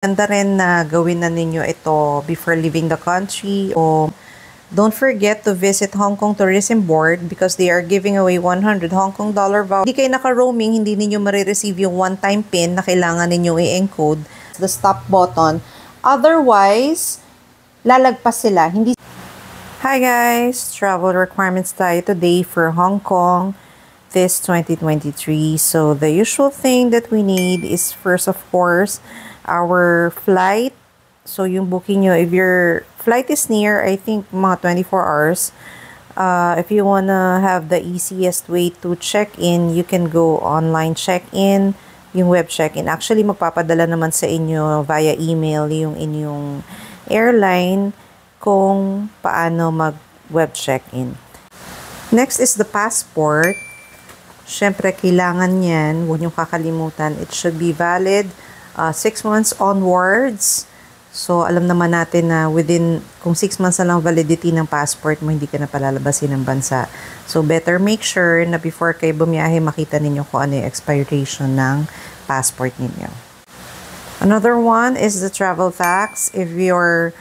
Ganda rin na gawin na ninyo ito before leaving the country. O don't forget to visit Hong Kong Tourism Board because they are giving away 100 Hong Kong dollar voucher. Hindi kayo naka-roaming, hindi ninyo marireceive yung one-time PIN na kailangan ninyo i-encode. The stop button. Otherwise, lalagpas sila. Hindi. Hi guys! Travel requirements tayo today for Hong Kong this 2023. So the usual thing that we need is first of course our flight. So yung booking nyo, if your flight is near, I think mga 24 hours. If you wanna have the easiest way to check in, you can go online check-in, yung web check-in. Actually, magpapadala naman sa inyo via email yung inyong airline kung paano mag-web check-in. Next is the passport. Siyempre, kailangan yan. Huwag niyong kakalimutan. It should be valid 6 months onwards. So, alam naman natin na kung 6 months na lang validity ng passport mo, hindi ka na palalabasin ng bansa. So, better make sure na before kayo bumiyahe, makita ninyo kung ano yung expiration ng passport ninyo. Another one is the travel tax. If you're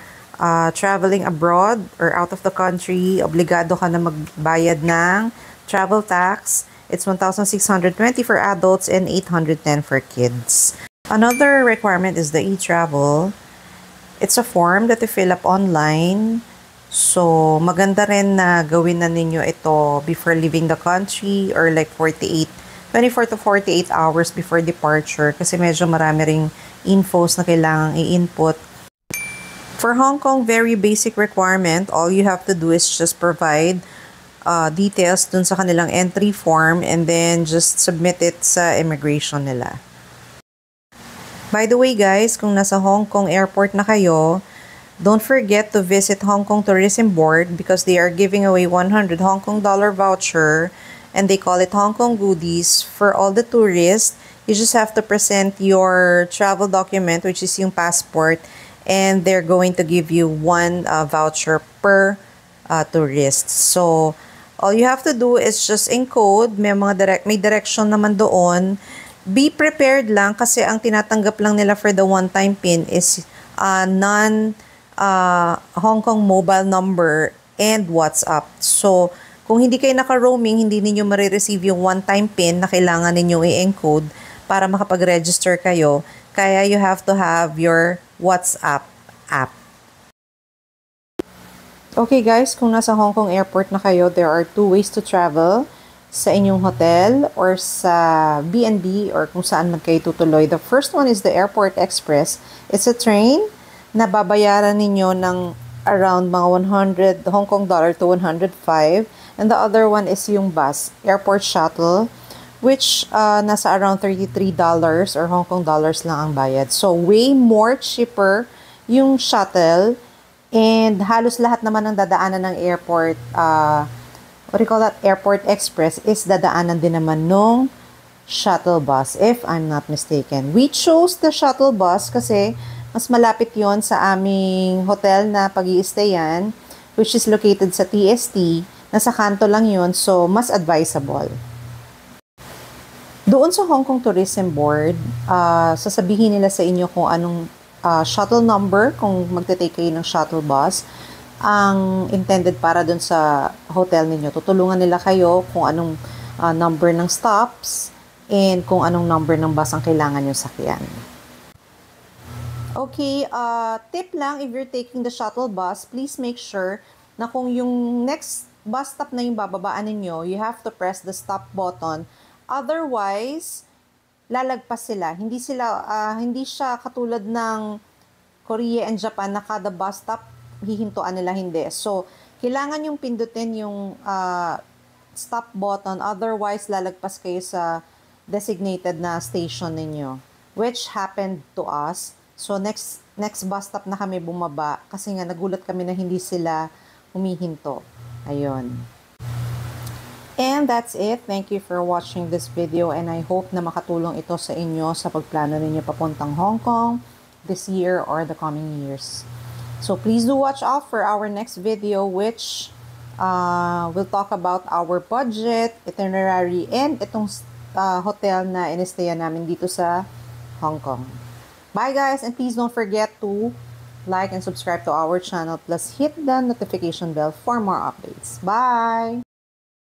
traveling abroad or out of the country, obligado ka na magbayad ng travel tax. It's 1,620 for adults and 810 for kids. Another requirement is the e-travel. It's a form that you fill up online. So, maganda rin na gawin na ninyo ito before leaving the country or like 24 to 48 hours before departure kasi medyo marami ring infos na kailangang i-input. For Hong Kong, very basic requirement. All you have to do is just provide details dun sa kanilang entry form and then just submit it sa immigration nila. By the way guys, kung nasa Hong Kong airport na kayo, don't forget to visit Hong Kong Tourism Board because they are giving away 100 Hong Kong dollar voucher and they call it Hong Kong Goodies for all the tourists. You just have to present your travel document, which is yung passport, and they're going to give you one voucher per tourist. So, all you have to do is just encode. May direction naman doon. Be prepared lang kasi ang tinatanggap lang nila for the one-time PIN is non-Hong Kong mobile number and WhatsApp. So, kung hindi kayo naka-roaming, hindi ninyo marireceive yung one-time PIN na kailangan ninyo i-encode para makapag-register kayo. Kaya you have to have your WhatsApp app. Okay guys, kung nasa Hong Kong airport na kayo, there are 2 ways to travel. Sa inyong hotel or sa B&B or kung saan man kayo tutuloy. The first one is the Airport Express. It's a train na babayaran ninyo ng around mga 100 Hong Kong dollar to 105. And the other one is yung bus, Airport Shuttle, which nasa around $33 or Hong Kong dollars lang ang bayad. So, way more cheaper yung shuttle and halos lahat naman ng dadaanan ng airport what do you call that? Airport Express is dadaanan din naman nung shuttle bus, if I'm not mistaken. We chose the shuttle bus kasi mas malapit yon sa aming hotel na pag-i-stayan, which is located sa TST. Nasa kanto lang yon, so mas advisable. Doon sa Hong Kong Tourism Board, sasabihin nila sa inyo kung anong shuttle number kung magte-take kayo ng shuttle bus ang intended para dun sa hotel ninyo. Tutulungan nila kayo kung anong number ng stops and kung anong number ng bus ang kailangan nyo sakyan. Okay, tip lang, if you're taking the shuttle bus, please make sure na kung yung next bus stop na yung bababaan ninyo, you have to press the stop button. Otherwise, lalagpas sila. Hindi siya katulad ng Korea and Japan na kada bus stop hihintuan nila, hindi. So, kailangan yung pindutin yung stop button. Otherwise, lalagpas kayo sa designated na station ninyo. Which happened to us. So, next bus stop na kami bumaba kasi nga nagulat kami na hindi sila humihinto. Ayun. And that's it. Thank you for watching this video and I hope na makatulong ito sa inyo sa pagplano ninyo papuntang Hong Kong this year or the coming years. So please do watch out for our next video which will talk about our budget, itinerary, and itong hotel na inistayan namin dito sa Hong Kong. Bye guys, and please don't forget to like and subscribe to our channel, plus hit the notification bell for more updates. Bye!